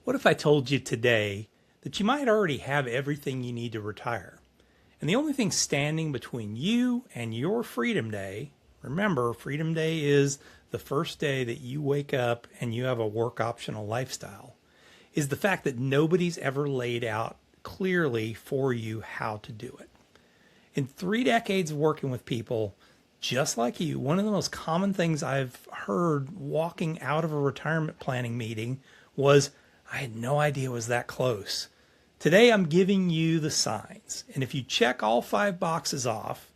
What if I told you today that you might already have everything you need to retire? And the only thing standing between you and your Freedom Day, remember, Freedom Day is the first day that you wake up and you have a work optional lifestyle, is the fact that nobody's ever laid out clearly for you how to do it. In 3 decades of working with people just like you, one of the most common things I've heard walking out of a retirement planning meeting was, I had no idea it was that close. Today, I'm giving you the signs. And if you check all 5 boxes off,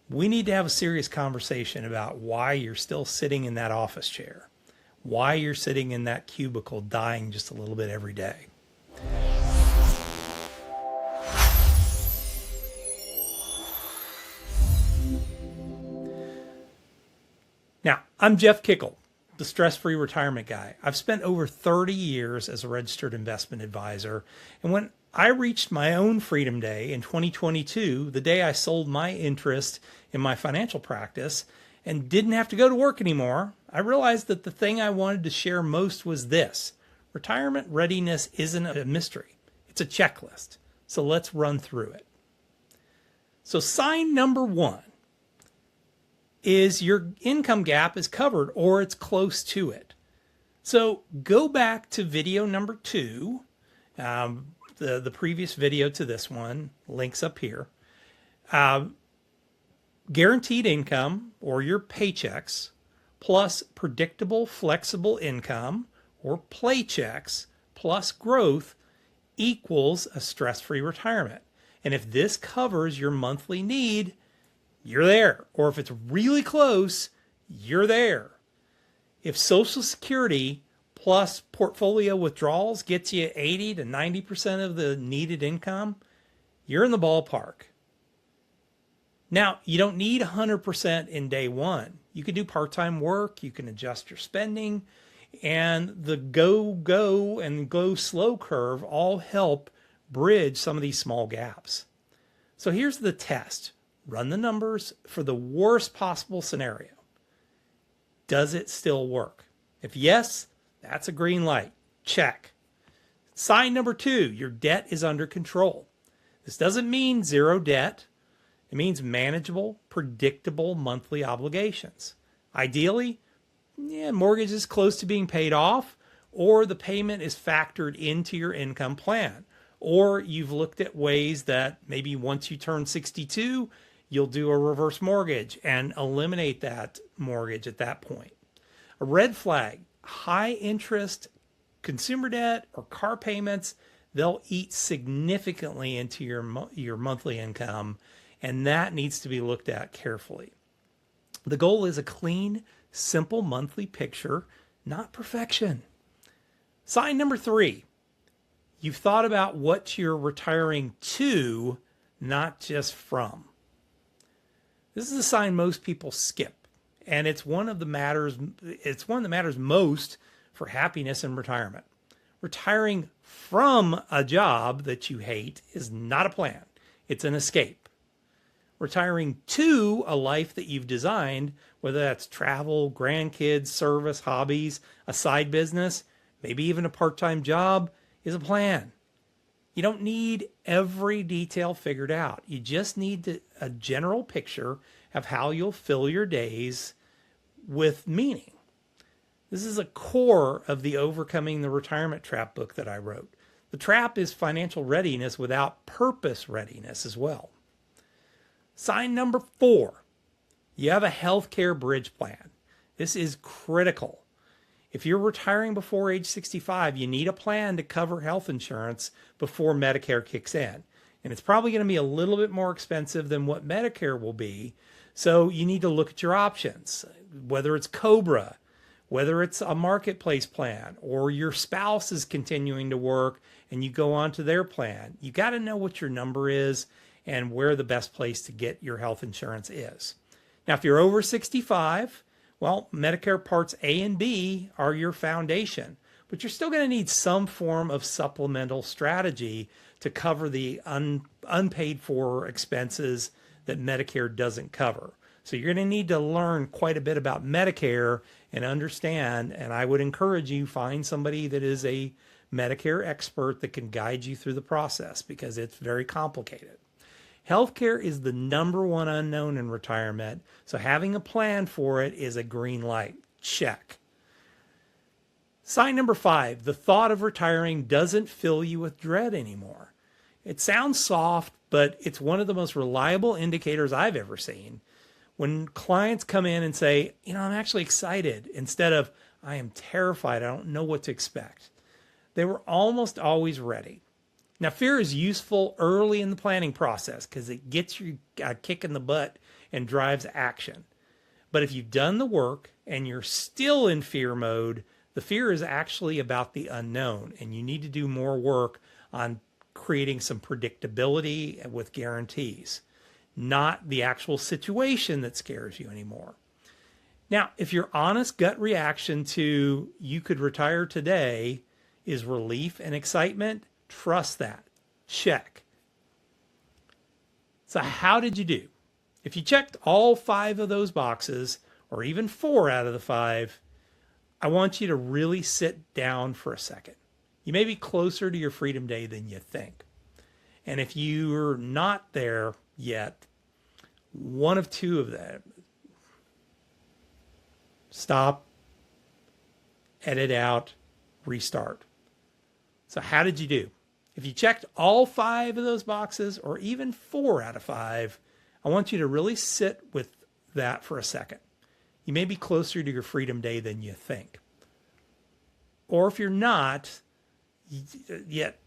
we need to have a serious conversation about why you're still sitting in that office chair, why you're sitting in that cubicle dying just a little bit every day. Now, I'm Jeff Kikel, the stress-free retirement guy. I've spent over 30 years as a registered investment advisor. And when I reached my own Freedom Day in 2022, the day I sold my interest in my financial practice and didn't have to go to work anymore, I realized that the thing I wanted to share most was this. Retirement readiness isn't a mystery. It's a checklist. So let's run through it. So sign number 1 is your income gap is covered or it's close to it. So go back to video number 2, the previous video to this one, links up here. Guaranteed income or your paychecks plus predictable flexible income or playchecks plus growth equals a stress-free retirement. And if this covers your monthly need, you're there. Or if it's really close, you're there. If Social Security plus portfolio withdrawals gets you 80 to 90% of the needed income, you're in the ballpark. Now, you don't need 100% in day 1. You can do part-time work, you can adjust your spending, and the go and go slow curve all help bridge some of these small gaps. So here's the test. Run the numbers for the worst possible scenario. Does it still work? If yes, that's a green light. Check. Sign number 2, your debt is under control. This doesn't mean zero debt. It means manageable, predictable monthly obligations. Ideally, mortgage is close to being paid off, or the payment is factored into your income plan. Or you've looked at ways that maybe once you turn 62, you'll do a reverse mortgage and eliminate that mortgage at that point. A red flag, high interest consumer debt or car payments, they'll eat significantly into your monthly income, and that needs to be looked at carefully. The goal is a clean, simple monthly picture, not perfection. Sign number 3, you've thought about what you're retiring to, not just from. This is a sign most people skip, and it's one that matters most for happiness in retirement. Retiring from a job that you hate is not a plan. It's an escape. Retiring to a life that you've designed, whether that's travel, grandkids, service, hobbies, a side business, maybe even a part-time job, is a plan. You don't need every detail figured out. You just need a general picture of how you'll fill your days with meaning. This is a core of the Overcoming the Retirement Trap book that I wrote. The trap is financial readiness without purpose readiness as well. Sign number 4, you have a healthcare bridge plan. This is critical. If you're retiring before age 65, you need a plan to cover health insurance before Medicare kicks in. And it's probably going to be a little bit more expensive than what Medicare will be. So you need to look at your options, whether it's COBRA, whether it's a marketplace plan, or your spouse is continuing to work and you go on to their plan. You got to know what your number is and where the best place to get your health insurance is. Now, if you're over 65, well, Medicare Parts A and B are your foundation, but you're still going to need some form of supplemental strategy to cover the unpaid for expenses that Medicare doesn't cover. So you're going to need to learn quite a bit about Medicare and understand, and I would encourage you, find somebody that is a Medicare expert that can guide you through the process because it's very complicated. Healthcare is the #1 unknown in retirement, so having a plan for it is a green light. Check. Sign number 5, the thought of retiring doesn't fill you with dread anymore. It sounds soft, but it's one of the most reliable indicators I've ever seen. When clients come in and say, I'm actually excited, instead of, I am terrified, I don't know what to expect, they were almost always ready. Now, fear is useful early in the planning process because it gets you a kick in the butt and drives action. But if you've done the work and you're still in fear mode, the fear is actually about the unknown, and you need to do more work on creating some predictability with guarantees, not the actual situation that scares you anymore. Now, if your honest gut reaction to you could retire today is relief and excitement, trust that. Check. So how did you do? If you checked all 5 of those boxes, or even 4 out of the 5, I want you to really sit down for a second. You may be closer to your freedom day than you think. And if you're not there yet, one of 2 of them, stop, edit out, restart. So how did you do? If you checked all 5 of those boxes, or even 4 out of 5, I want you to really sit with that for a second. You may be closer to your freedom day than you think. Or if you're not yet,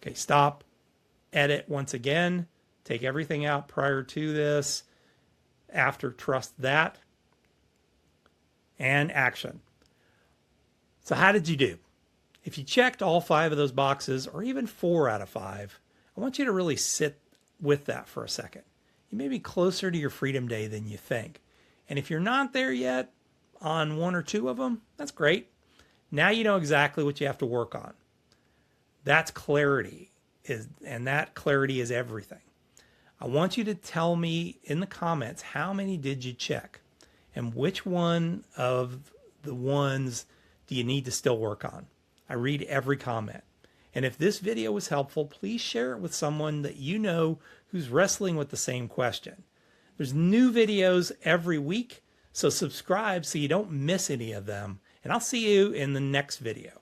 okay, stop, edit once again, take everything out prior to this, after, trust that, and action. So how did you do? If you checked all 5 of those boxes, or even 4 out of 5, I want you to really sit with that for a second. You may be closer to your freedom day than you think. And if you're not there yet on 1 or 2 of them, that's great. Now you know exactly what you have to work on. That's clarity, and that clarity is everything. I want you to tell me in the comments, how many did you check? And which one of the ones do you need to still work on? I read every comment. And if this video was helpful, please share it with someone that you know who's wrestling with the same question. There's new videos every week, so subscribe so you don't miss any of them. And I'll see you in the next video.